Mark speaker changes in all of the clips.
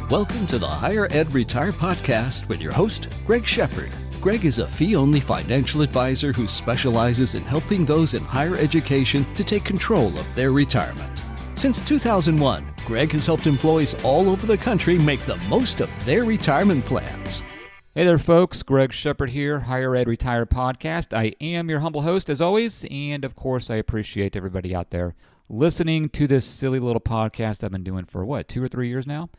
Speaker 1: Welcome to the Higher Ed Retire Podcast with your host, Greg Shepard. Greg is a fee-only financial advisor who specializes in helping those in higher education to take control of their retirement. Since 2001, Greg has helped employees all over the country make the most of their retirement plans.
Speaker 2: Hey there, folks. Greg Shepard here, Higher Ed Retire Podcast. I am your humble host, as always, and of course, I appreciate everybody out there listening to this silly little podcast I've been doing for, 2 or 3 years now?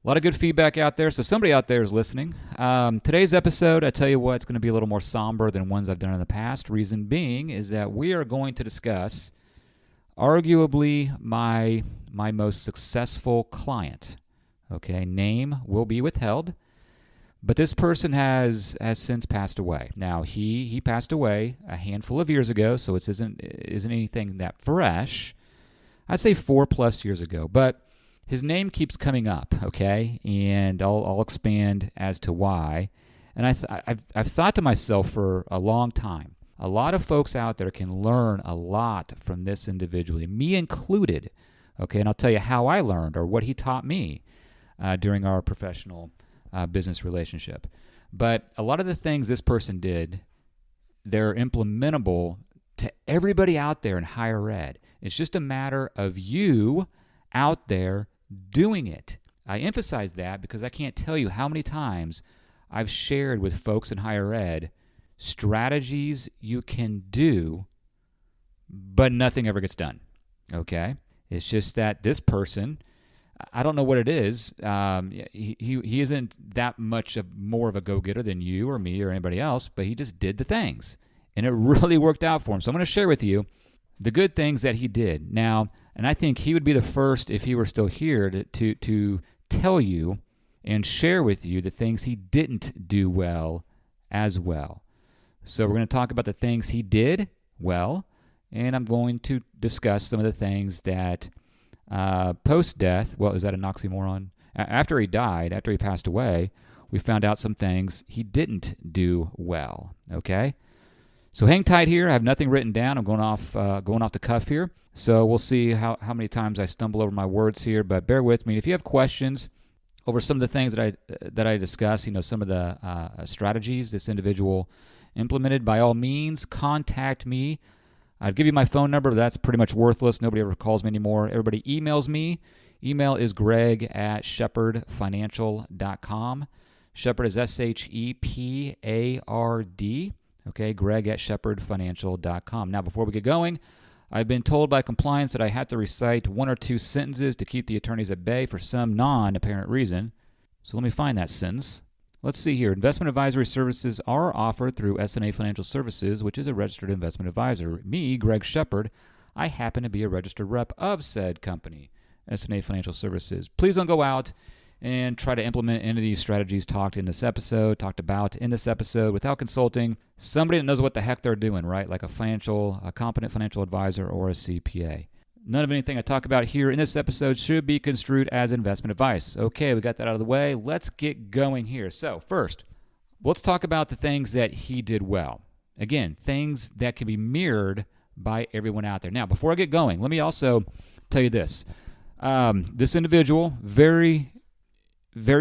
Speaker 2: A lot of good feedback out there, so somebody out there is listening. Today's episode, I tell you what, it's going to be a little more somber than ones I've done in the past. Reason being is that we are going to discuss arguably my most successful client. Okay, name will be withheld, but this person has since passed away. Now, he passed away a handful of years ago, so it isn't anything that fresh. I'd say 4+ years ago, but his name keeps coming up, okay, and I'll expand as to why. And I've thought to myself for a long time, a lot of folks out there can learn a lot from this individual, me included, okay, and I'll tell you how I learned or what he taught me during our professional business relationship. But a lot of the things this person did, they're implementable to everybody out there in higher ed. It's just a matter of you out there doing it. I emphasize that because I can't tell you how many times I've shared with folks in higher ed strategies you can do, but nothing ever gets done, okay? It's just that this person, I don't know what it is. He isn't that much more of a go-getter than you or me or anybody else, but he just did the things, and it really worked out for him. So I'm going to share with you the good things that he did. Now, and I think he would be the first, if he were still here, to tell you and share with you the things he didn't do well as well. So we're going to talk about the things he did well, and I'm going to discuss some of the things that post-death, well, is that an oxymoron? After he died, after he passed away, we found out some things he didn't do well, okay? So hang tight here. I have nothing written down. I'm going off the cuff here. So we'll see how many times I stumble over my words here, but bear with me. If you have questions over some of the things that I discuss, some of the strategies this individual implemented, by all means, contact me. I'd give you my phone number, but that's pretty much worthless. Nobody ever calls me anymore. Everybody emails me. Email is greg@shepardfinancial.com. Shepard is Shepard. Okay, greg@shepardfinancial.com. Now, before we get going, I've been told by compliance that I have to recite 1 or 2 sentences to keep the attorneys at bay for some non-apparent reason. So let me find that sentence. Let's see here. Investment advisory services are offered through S&A Financial Services, which is a registered investment advisor. Me, Greg Shepard, I happen to be a registered rep of said company, S&A Financial Services. Please don't go out and try to implement any of these strategies talked about in this episode without consulting somebody that knows what the heck they're doing, right? Like a competent financial advisor or a CPA. None of anything I talk about here in this episode should be construed as investment advice. Okay, we got that out of the way. Let's get going here. So first, let's talk about the things that he did well. Again, things that can be mirrored by everyone out there. Now, before I get going, let me also tell you this. This individual, very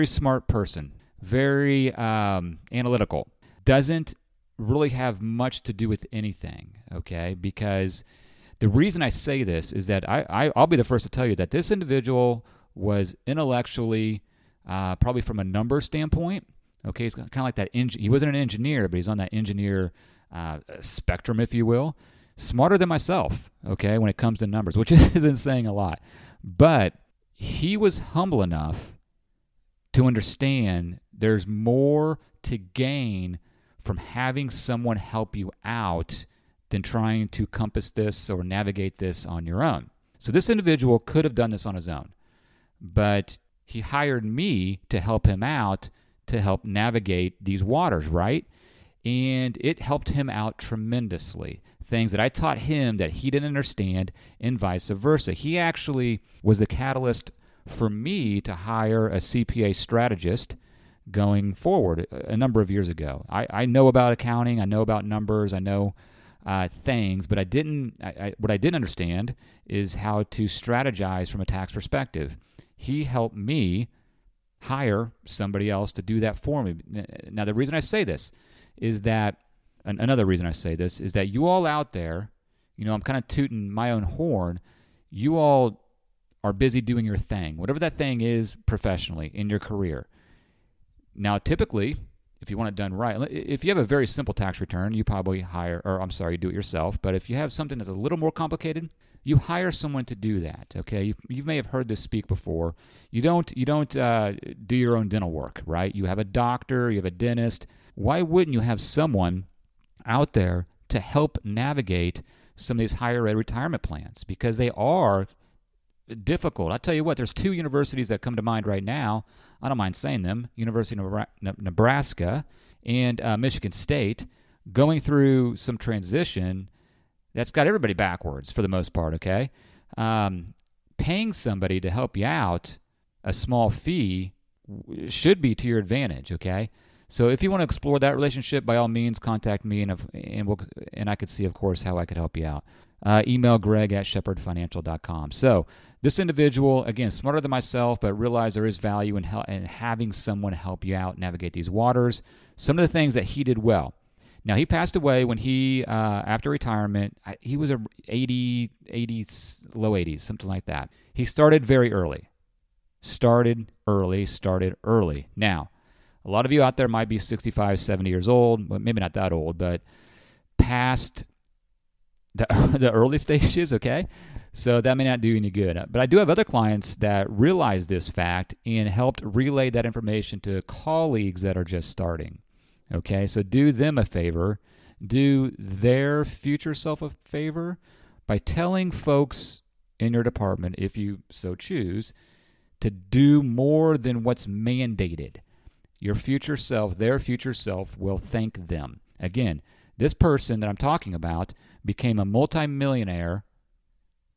Speaker 2: smart person, very analytical, doesn't really have much to do with anything, okay? Because the reason I say this is that I'll be the first to tell you that this individual was intellectually, probably from a number standpoint, okay? It's kind of like that, he wasn't an engineer, but he's on that engineer spectrum, if you will. Smarter than myself, okay, when it comes to numbers, which isn't saying a lot. But he was humble enough to understand there's more to gain from having someone help you out than trying to compass this or navigate this on your own. So this individual could have done this on his own, but he hired me to help him out, to help navigate these waters, right? And it helped him out tremendously. Things that I taught him that he didn't understand and vice versa. He actually was the catalyst for me to hire a CPA strategist going forward a number of years ago. I know about accounting, I know about numbers, I know things, but what I didn't understand is how to strategize from a tax perspective. He helped me hire somebody else to do that for me. Now, the reason I say this is that, another reason I say this is that you all out there, I'm kind of tooting my own horn. You all are busy doing your thing, whatever that thing is professionally in your career. Now, typically, if you want it done right, if you have a very simple tax return, you probably do it yourself. But if you have something that's a little more complicated, you hire someone to do that. Okay, you may have heard this speak before. You don't do your own dental work, right? You have a doctor, you have a dentist. Why wouldn't you have someone out there to help navigate some of these higher ed retirement plans? Because they are difficult. I'll tell you what, there's two universities that come to mind right now. I don't mind saying them, University of Nebraska and Michigan State, going through some transition that's got everybody backwards for the most part, okay? Paying somebody to help you out, a small fee, should be to your advantage, okay? So if you want to explore that relationship, by all means, contact me, and I could see, of course, how I could help you out. Email greg@shepherdfinancial.com. So this individual, again, smarter than myself, but realized there is value in having someone help you out navigate these waters. Some of the things that he did well. Now, he passed away when he, after retirement, he was low 80s, something like that. He started very early. Started early. Now, a lot of you out there might be 65, 70 years old, well, maybe not that old, but past the early stages, okay? So that may not do any good. But I do have other clients that realize this fact and helped relay that information to colleagues that are just starting, okay? So do them a favor. Do their future self a favor by telling folks in your department, if you so choose, to do more than what's mandated. Your future self, their future self, will thank them. Again, this person that I'm talking about became a multimillionaire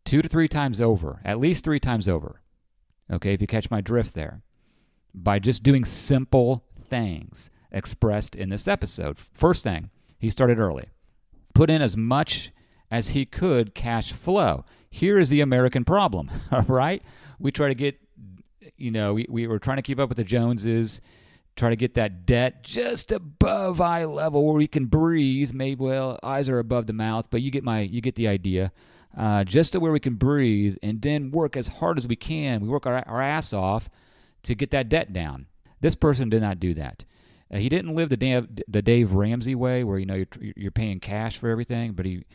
Speaker 2: 2 to 3 times over, at least 3 times over, okay, if you catch my drift there, by just doing simple things expressed in this episode. First thing, he started early. Put in as much as he could cash flow. Here is the American problem, all right? We try to get, we were trying to keep up with the Joneses, try to get that debt just above eye level where we can breathe. Maybe, well, eyes are above the mouth, but you get the idea. Just to where we can breathe, and then work as hard as we can. We work our ass off to get that debt down. This person did not do that. He didn't live the Dave Ramsey way, where you're paying cash for everything, but he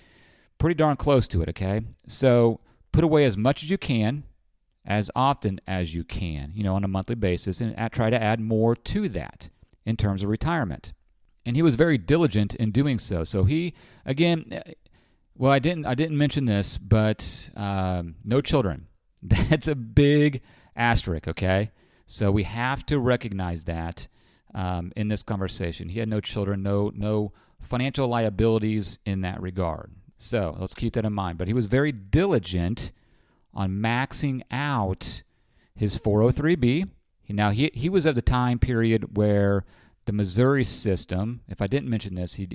Speaker 2: pretty darn close to it. Okay, so put away as much as you can, as often as you can, on a monthly basis, and try to add more to that in terms of retirement. And he was very diligent in doing so. So he, again, well, I didn't mention this, but no children. That's a big asterisk, okay? So we have to recognize that in this conversation. He had no children, no financial liabilities in that regard. So let's keep that in mind. But he was very diligent on maxing out his 403B. Now, he was of the time period where the Missouri system, if I didn't mention this, he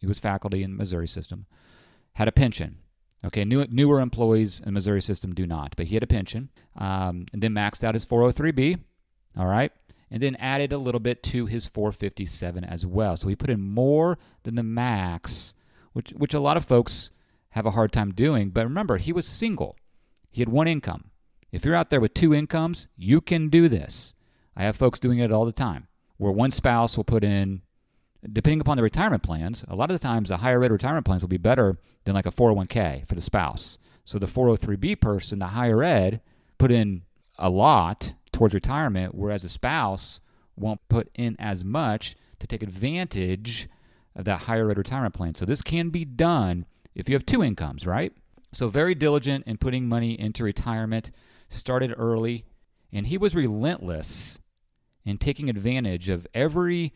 Speaker 2: was faculty in the Missouri system, had a pension. Okay, newer employees in the Missouri system do not, but he had a pension, and then maxed out his 403B, all right, and then added a little bit to his 457 as well. So he put in more than the max, which a lot of folks have a hard time doing. But remember, he was single. He had one income. If you're out there with 2 incomes, you can do this. I have folks doing it all the time, where one spouse will put in, depending upon the retirement plans, a lot of the times the higher ed retirement plans will be better than like a 401k for the spouse. So the 403b person, the higher ed, put in a lot towards retirement, whereas the spouse won't put in as much to take advantage of that higher ed retirement plan. So this can be done if you have 2 incomes, right? So very diligent in putting money into retirement, started early, and he was relentless in taking advantage of every,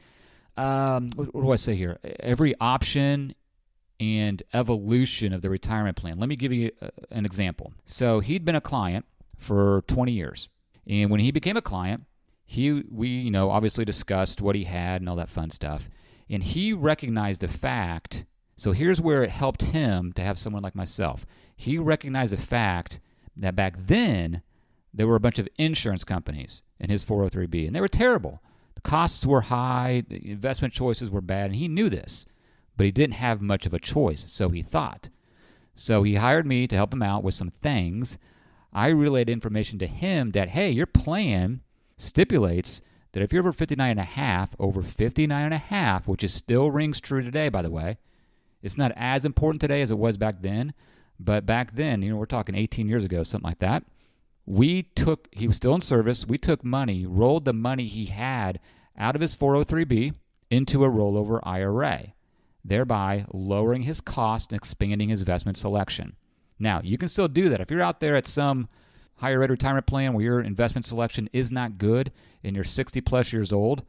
Speaker 2: what do I say here? Every option and evolution of the retirement plan. Let me give you an example. So he'd been a client for 20 years, and when he became a client, we obviously discussed what he had and all that fun stuff, and he recognized the fact. So here's where it helped him to have someone like myself. He recognized the fact that back then, there were a bunch of insurance companies in his 403b, and they were terrible. The costs were high, the investment choices were bad, and he knew this, but he didn't have much of a choice, so he thought. So he hired me to help him out with some things. I relayed information to him that, hey, your plan stipulates that if you're over 59.5, which is still rings true today, by the way. It's not as important today as it was back then, but back then, we're talking 18 years ago, something like that. He was still in service. We took money, rolled the money he had out of his 403b into a rollover IRA, thereby lowering his cost and expanding his investment selection. Now, you can still do that. If you're out there at some higher ed retirement plan where your investment selection is not good and you're 60 plus years old,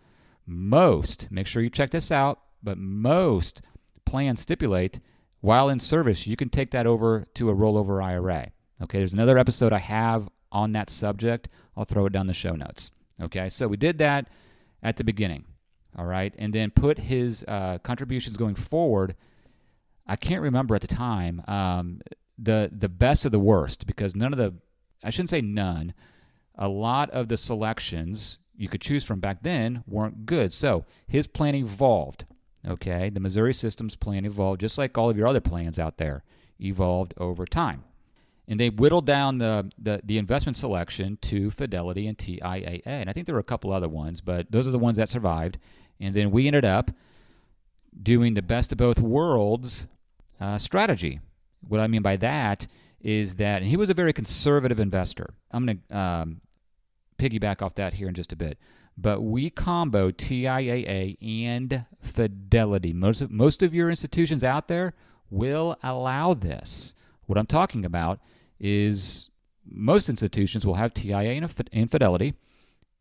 Speaker 2: make sure you check this out, but most plans stipulate while in service, you can take that over to a rollover IRA. Okay, there's another episode I have on that subject. I'll throw it down the show notes. Okay, so we did that at the beginning, all right, and then put his contributions going forward. I can't remember at the time the best of the worst, because I shouldn't say none, a lot of the selections you could choose from back then weren't good. So his plan evolved, okay? The Missouri Systems plan evolved, just like all of your other plans out there, evolved over time. And they whittled down the investment selection to Fidelity and TIAA. And I think there were a couple other ones, but those are the ones that survived. And then we ended up doing the best of both worlds strategy. What I mean by that is that, and he was a very conservative investor. I'm going to piggyback off that here in just a bit. But we comboed TIAA and Fidelity. Most of your institutions out there will allow this. What I'm talking about is most institutions will have TIAA and Fidelity.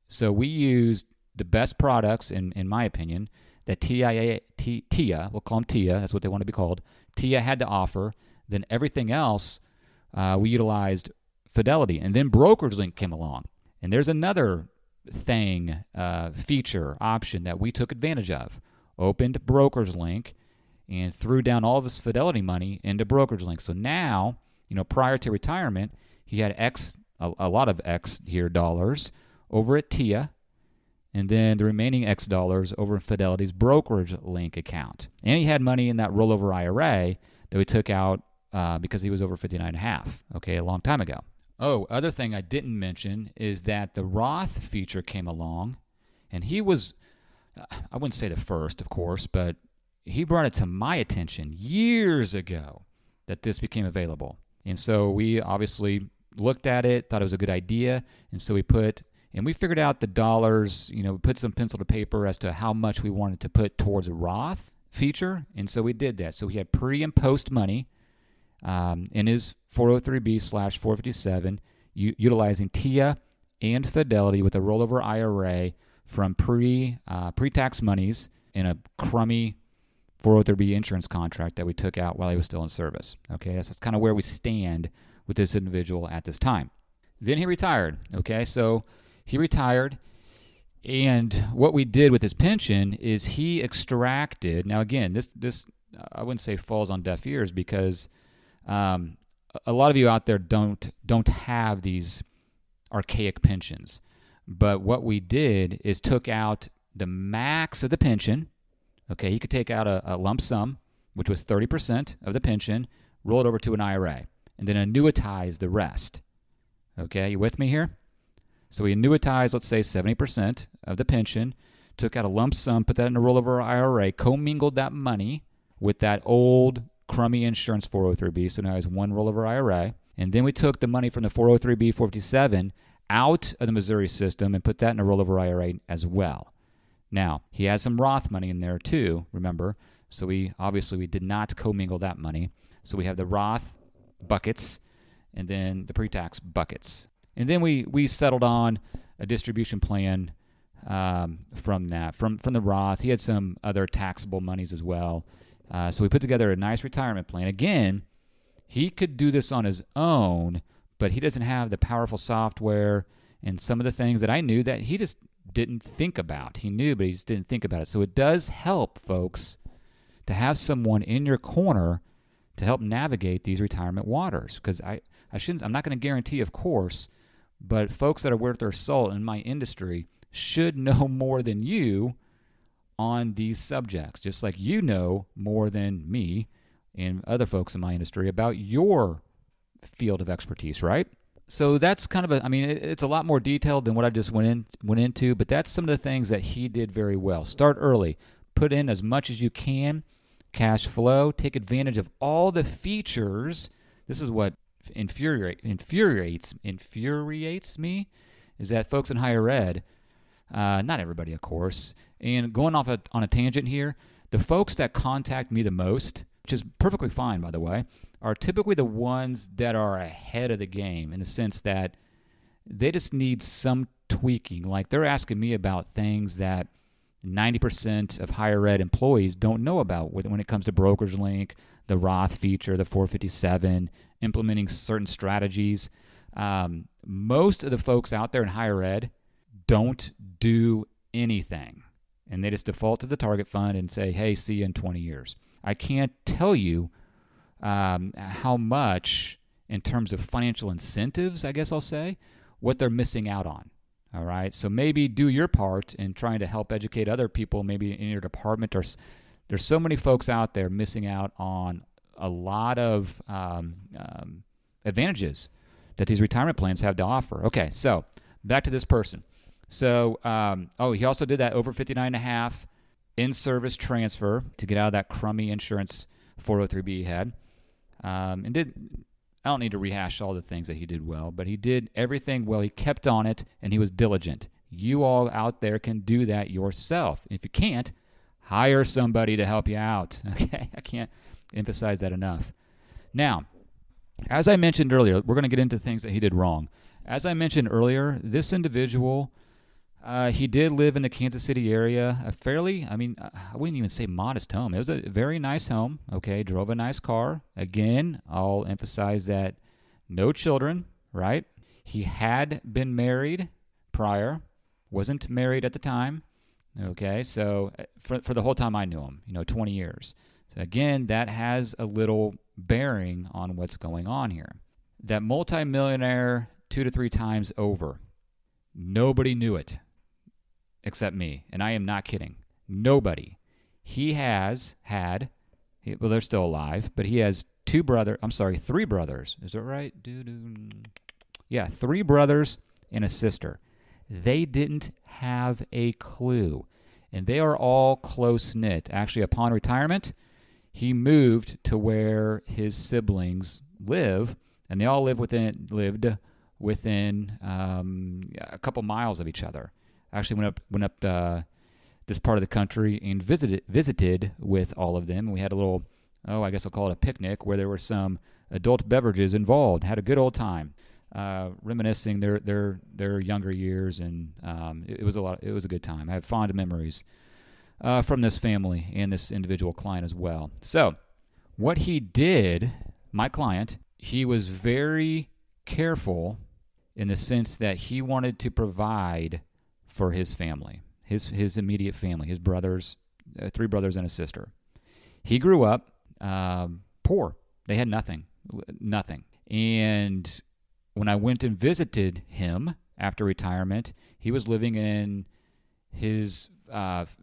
Speaker 2: So we used the best products, in my opinion, that TIA, we'll call them TIA, that's what they want to be called, TIA had to offer. Then everything else, we utilized Fidelity. And then Brokerage Link came along. And there's another feature, option that we took advantage of. Opened Brokerage Link and threw down all of his Fidelity money into Brokerage Link. So now, prior to retirement, he had a lot of X here dollars over at TIA, and then the remaining X dollars over in Fidelity's Brokerage Link account. And he had money in that rollover IRA that we took out because he was over 59.5, okay, a long time ago. Oh, other thing I didn't mention is that the Roth feature came along, and he was, I wouldn't say the first, of course, but he brought it to my attention years ago that this became available. And so we obviously looked at it, thought it was a good idea, and so we figured out the dollars, we put some pencil to paper as to how much we wanted to put towards a Roth feature, and so we did that. So he had pre and post money in his 403b/457, utilizing TIA and Fidelity with a rollover IRA from pre-tax monies in a crummy 403b insurance contract that we took out while he was still in service. Okay, that's kind of where we stand with this individual at this time. Then he retired. Okay, so he retired, and what we did with his pension is he extracted. Now, again, this I wouldn't say falls on deaf ears, because a lot of you out there don't have these archaic pensions. But what we did is took out the max of the pension. Okay, he could take out a lump sum, which was 30% of the pension, roll it over to an IRA, and then annuitize the rest. Okay, you with me here? So we annuitized, let's say, 70% of the pension, took out a lump sum, put that in a rollover IRA, commingled that money with that old crummy insurance 403b, so now he has one rollover IRA, and then we took the money from the 403b 457 out of the Missouri system and put that in a rollover IRA as well. Now, he has some Roth money in there too, remember, so we did not commingle that money. So we have the Roth buckets and then the pre-tax buckets. And then we settled on a distribution plan from that. From the Roth, he had some other taxable monies as well. So we put together a nice retirement plan. Again, he could do this on his own, but he doesn't have the powerful software and some of the things that I knew that he just didn't think about. He knew, but he just didn't think about it. So it does help, folks, to have someone in your corner to help navigate these retirement waters. Because I'm not going to guarantee, of course, But folks that are worth their salt in my industry should know more than you on these subjects, just like you know more than me and other folks in my industry about your field of expertise, right? So that's kind of it's a lot more detailed than what I just went into, but that's some of the things that he did very well. Start early, put in as much as you can, cash flow, take advantage of all the features. This is what infuriates me, is that folks in higher ed, not everybody, of course, and going off on a tangent here, the folks that contact me the most, which is perfectly fine, by the way, are typically the ones that are ahead of the game in the sense that they just need some tweaking. Like they're asking me about things that 90% of higher ed employees don't know about when it comes to Brokerage Link, the Roth feature, the 457, implementing certain strategies. Most of the folks out there in higher ed don't do anything, and they just default to the target fund and say, hey, see you in 20 years. I can't tell you how much in terms of financial incentives, I guess I'll say, what they're missing out on. All right, so maybe do your part in trying to help educate other people maybe in your department. There's so many folks out there missing out on a lot of advantages that these retirement plans have to offer. Okay, so back to this person. So, he also did that over 59.5 in-service transfer to get out of that crummy insurance 403B he had. I don't need to rehash all the things that he did well, but he did everything well. He kept on it, and he was diligent. You all out there can do that yourself. If you can't, hire somebody to help you out. Okay, I can't emphasize that enough. Now, as I mentioned earlier, we're going to get into things that he did wrong. As I mentioned earlier, this individual, he did live in the Kansas City area, a fairly, I wouldn't even say modest home. It was a very nice home, okay, drove a nice car. Again, I'll emphasize that no children, right? He had been married prior, wasn't married at the time, okay? So for the whole time I knew him, 20 years. So again, that has a little bearing on what's going on here. That multimillionaire 2 to 3 times over, nobody knew it. Except me, and I am not kidding. Nobody. He has had, well, they're still alive, but he has 3 brothers. Is that right? Yeah, 3 brothers and a sister. They didn't have a clue, and they are all close-knit. Actually, upon retirement, he moved to where his siblings live, and they all lived within a couple miles of each other. Actually went up this part of the country and visited with all of them. We had a little, I guess I'll call it a picnic, where there were some adult beverages involved. Had a good old time, reminiscing their younger years, and it was a good time. I have fond memories from this family and this individual client as well. So, what he did, my client, he was very careful in the sense that he wanted to provide for his family, his immediate family, his brothers, 3 brothers and a sister. He grew up poor. They had nothing. And when I went and visited him after retirement, he was living in his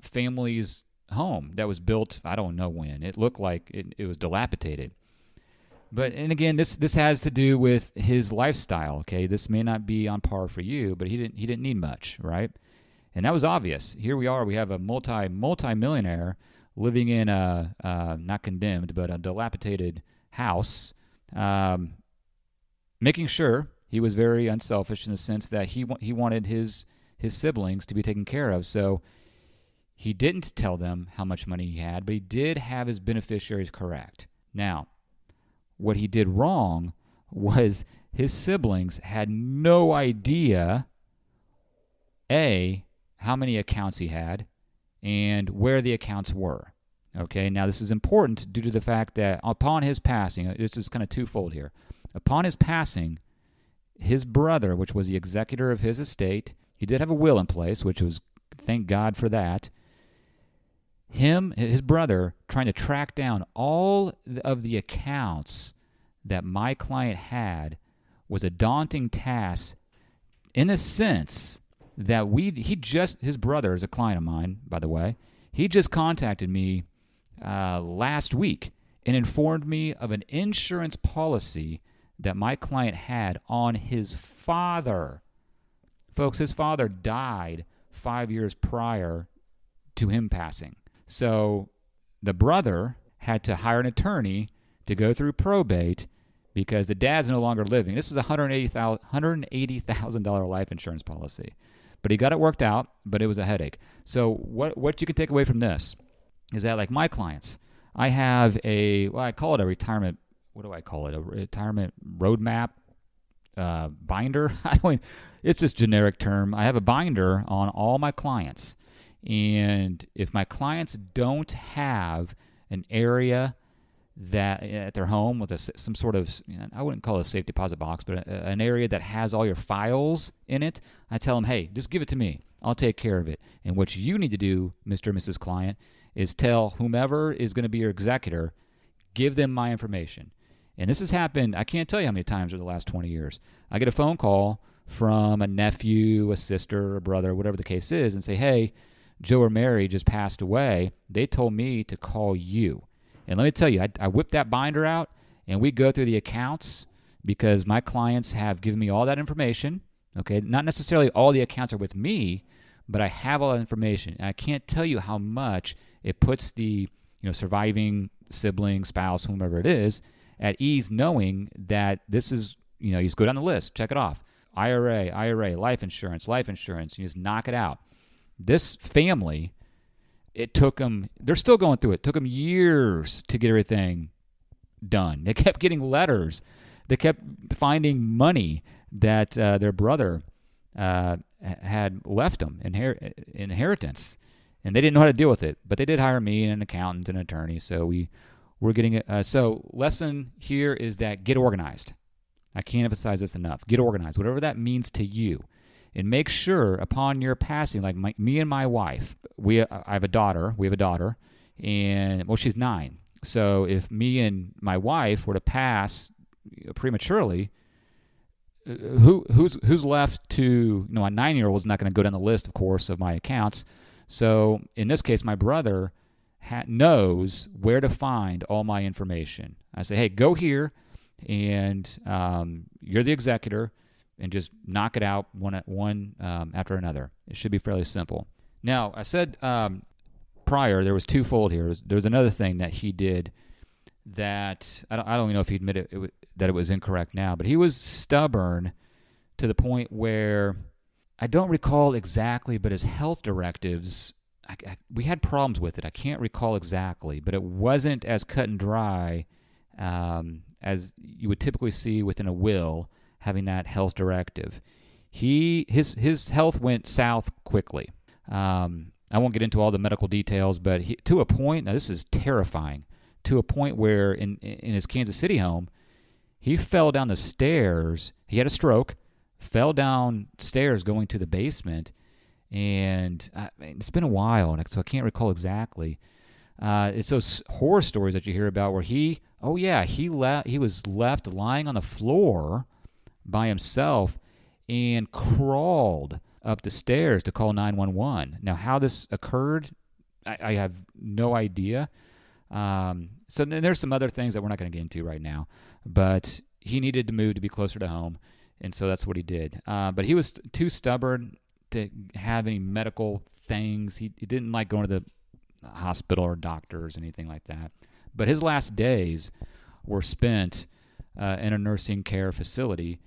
Speaker 2: family's home that was built, I don't know when. It looked like it was dilapidated. And again, this has to do with his lifestyle. Okay, this may not be on par for you, but he didn't need much, right? And that was obvious. Here we are. We have a multi-millionaire living in a not condemned, but a dilapidated house, making sure he was very unselfish in the sense that he wanted his siblings to be taken care of. So he didn't tell them how much money he had, but he did have his beneficiaries correct. Now, what he did wrong was his siblings had no idea, A, how many accounts he had and where the accounts were. Okay, now this is important due to the fact that upon his passing, this is kind of twofold here. Upon his passing, his brother, which was the executor of his estate, he did have a will in place, which was, thank God for that. His brother, trying to track down all of the accounts that my client had was a daunting task in a sense that his brother is a client of mine, by the way. He just contacted me last week and informed me of an insurance policy that my client had on his father. Folks, his father died 5 years prior to him passing. So the brother had to hire an attorney to go through probate because the dad's no longer living. This is a $180,000 life insurance policy. But he got it worked out, but it was a headache. So what you can take away from this is that, like my clients, I have I call it a retirement, what do I call it? A retirement roadmap binder? It's this generic term. I have a binder on all my clients. And if my clients don't have an area that at their home with some sort of, I wouldn't call it a safe deposit box, but an area that has all your files in it, I tell them, hey, just give it to me. I'll take care of it. And what you need to do, Mr. and Mrs. Client, is tell whomever is going to be your executor, give them my information. And this has happened, I can't tell you how many times over the last 20 years. I get a phone call from a nephew, a sister, a brother, whatever the case is, and say, hey, Joe or Mary just passed away. They told me to call you. And let me tell you, I whip that binder out, and we go through the accounts because my clients have given me all that information. Okay, not necessarily all the accounts are with me, but I have all that information. And I can't tell you how much it puts the surviving sibling, spouse, whomever it is, at ease knowing that this is, you just go down the list, check it off. IRA, life insurance, you just knock it out. This family, it took them, they're still going through it. It took them years to get everything done. They kept getting letters. They kept finding money that their brother had left them, inheritance. And they didn't know how to deal with it. But they did hire me and an accountant and an attorney. So we're getting it. So lesson here is that get organized. I can't emphasize this enough. Get organized, whatever that means to you. And make sure upon your passing, like me and my wife, we have a daughter, and she's 9. So if me and my wife were to pass prematurely, who's left to, a 9-year-old is not going to go down the list, of course, of my accounts. So in this case, my brother knows where to find all my information. I say, hey, go here, and you're the executor, and just knock it out one after another. It should be fairly simple. Now, I said prior there was twofold here. There was another thing that he did that I don't even know if he admitted that it was incorrect now, but he was stubborn to the point where I don't recall exactly, but his health directives, we had problems with it. I can't recall exactly, but it wasn't as cut and dry as you would typically see within a will, having that health directive. His health went south quickly. I won't get into all the medical details, but to a point, now this is terrifying, to a point where in his Kansas City home, he fell down the stairs. He had a stroke, fell down stairs going to the basement, and it's been a while, so I can't recall exactly. It's those horror stories that you hear about where he was left lying on the floor by himself and crawled up the stairs to call 911. Now, how this occurred, I have no idea. So then there's some other things that we're not going to get into right now, but he needed to move to be closer to home, and so that's what he did. But he was too stubborn to have any medical things. He didn't like going to the hospital or doctors, anything like that. But his last days were spent in a nursing care facility.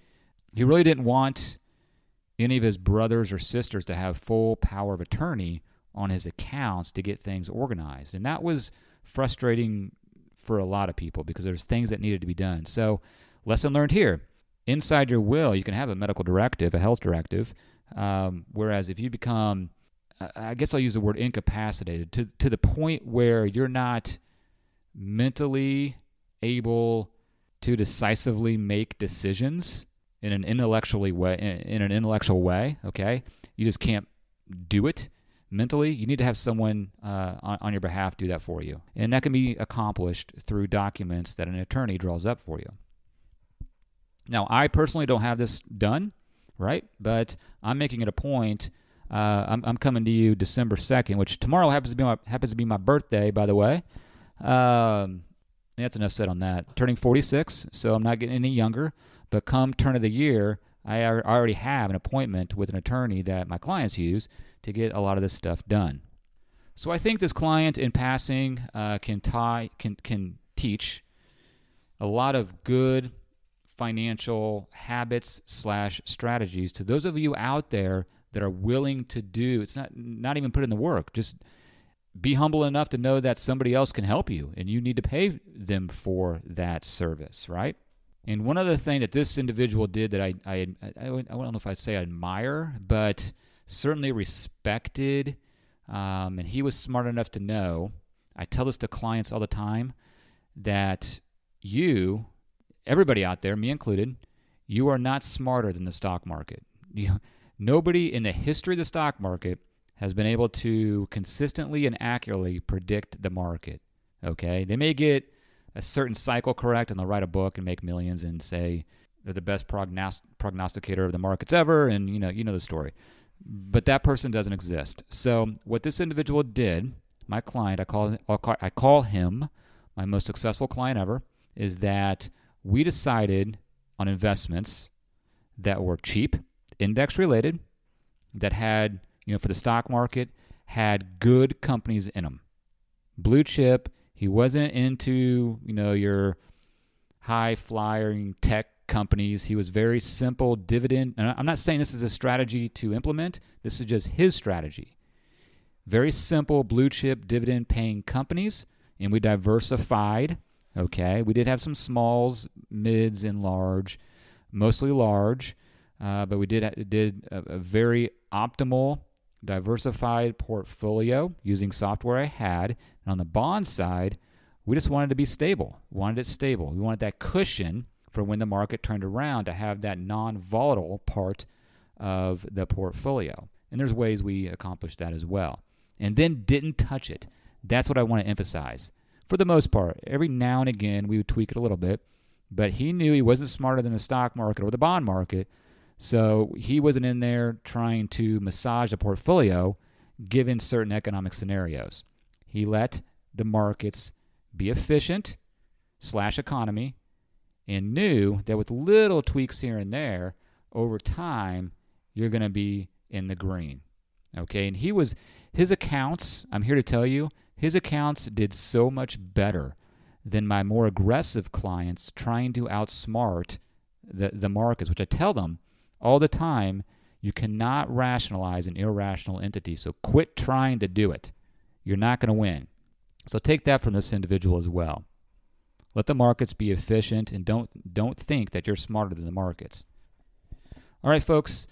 Speaker 2: He really didn't want any of his brothers or sisters to have full power of attorney on his accounts to get things organized. And that was frustrating for a lot of people because there's things that needed to be done. So, lesson learned here. Inside your will, you can have a medical directive, a health directive, whereas if you become, I guess I'll use the word incapacitated, to the point where you're not mentally able to decisively make decisions in an intellectual way, okay? You just can't do it mentally. You need to have someone on your behalf do that for you. And that can be accomplished through documents that an attorney draws up for you. Now, I personally don't have this done. right? But I'm making it a point. I'm coming to you December 2nd, which tomorrow happens to be my birthday, by the way. That's enough said on that. Turning 46, so I'm not getting any younger. But come turn of the year, I already have an appointment with an attorney that my clients use to get a lot of this stuff done. So I think this client, in passing, can teach a lot of good financial habits / strategies to those of you out there that are willing to do. It's not even put in the work. Just be humble enough to know that somebody else can help you, and you need to pay them for that service, right? And one other thing that this individual did that I don't know if I'd say admire, but certainly respected, and he was smart enough to know, I tell this to clients all the time, that everybody out there, me included, you are not smarter than the stock market. Nobody in the history of the stock market has been able to consistently and accurately predict the market, okay? They may get a certain cycle correct, and they'll write a book and make millions and say they're the best prognosticator of the markets ever, and you know the story. But that person doesn't exist. So what this individual did, my client, I call him my most successful client ever, is that we decided on investments that were cheap, index-related, that had, for the stock market, had good companies in them. Blue chip. He wasn't into, your high-flying tech companies. He was very simple dividend. And I'm not saying this is a strategy to implement. This is just his strategy. Very simple blue chip dividend-paying companies, and we diversified. Okay, we did have some smalls, mids, and large, mostly large, but we did a very optimal, diversified portfolio using software I had. And on the bond side, we just wanted to be stable. We wanted it stable. We wanted that cushion for when the market turned around to have that non-volatile part of the portfolio. And there's ways we accomplished that as well. And then didn't touch it. That's what I want to emphasize. For the most part, every now and again, we would tweak it a little bit, but he knew he wasn't smarter than the stock market or the bond market, so he wasn't in there trying to massage the portfolio given certain economic scenarios. He let the markets be efficient / economy, and knew that with little tweaks here and there, over time, you're going to be in the green. Okay, and his accounts, I'm here to tell you, his accounts did so much better than my more aggressive clients trying to outsmart the markets, which I tell them all the time, you cannot rationalize an irrational entity, so quit trying to do it. You're not going to win. So take that from this individual as well. Let the markets be efficient, and don't think that you're smarter than the markets. All right, folks.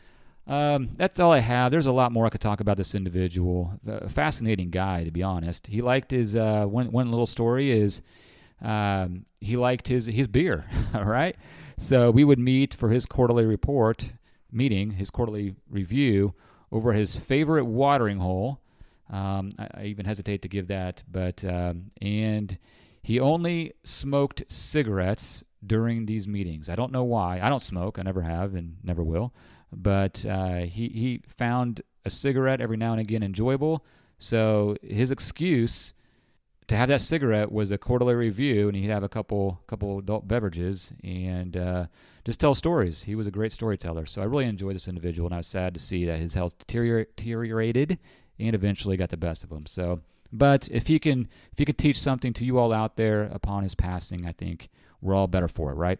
Speaker 2: That's all I have. There's a lot more I could talk about this individual. A fascinating guy, to be honest. He liked his one little story is he liked his beer. All right, so we would meet for his quarterly his quarterly review over his favorite watering hole. I even hesitate to give that, but and he only smoked cigarettes during these meetings. I don't know why. I don't smoke. I never have and never will. But he found a cigarette every now and again enjoyable. So his excuse to have that cigarette was a quarterly review, and he'd have a couple adult beverages and just tell stories. He was a great storyteller. So I really enjoyed this individual, and I was sad to see that his health deteriorated and eventually got the best of him. So, but if he could teach something to you all out there upon his passing, I think we're all better for it, right?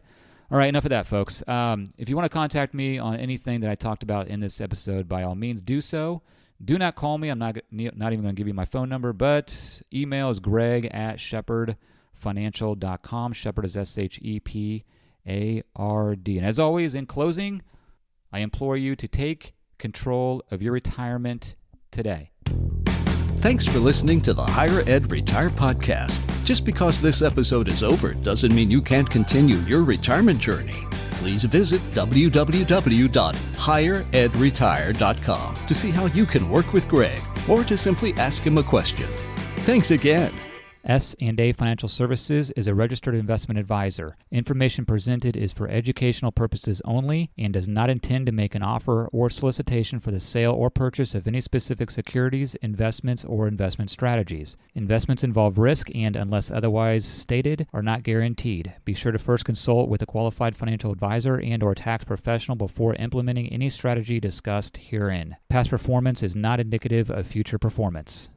Speaker 2: All right, enough of that, folks. If you want to contact me on anything that I talked about in this episode, by all means, do so. Do not call me. I'm not even going to give you my phone number, but email is greg@shepardfinancial.com. Shepard is SHEPARD. And as always, in closing, I implore you to take control of your retirement today.
Speaker 1: Thanks for listening to the Higher Ed Retire Podcast. Just because this episode is over doesn't mean you can't continue your retirement journey. Please visit www.higheredretire.com to see how you can work with Greg or to simply ask him a question. Thanks again.
Speaker 2: S&A Financial Services is a registered investment advisor. Information presented is for educational purposes only and does not intend to make an offer or solicitation for the sale or purchase of any specific securities, investments, or investment strategies. Investments involve risk and, unless otherwise stated, are not guaranteed. Be sure to first consult with a qualified financial advisor and/or tax professional before implementing any strategy discussed herein. Past performance is not indicative of future performance.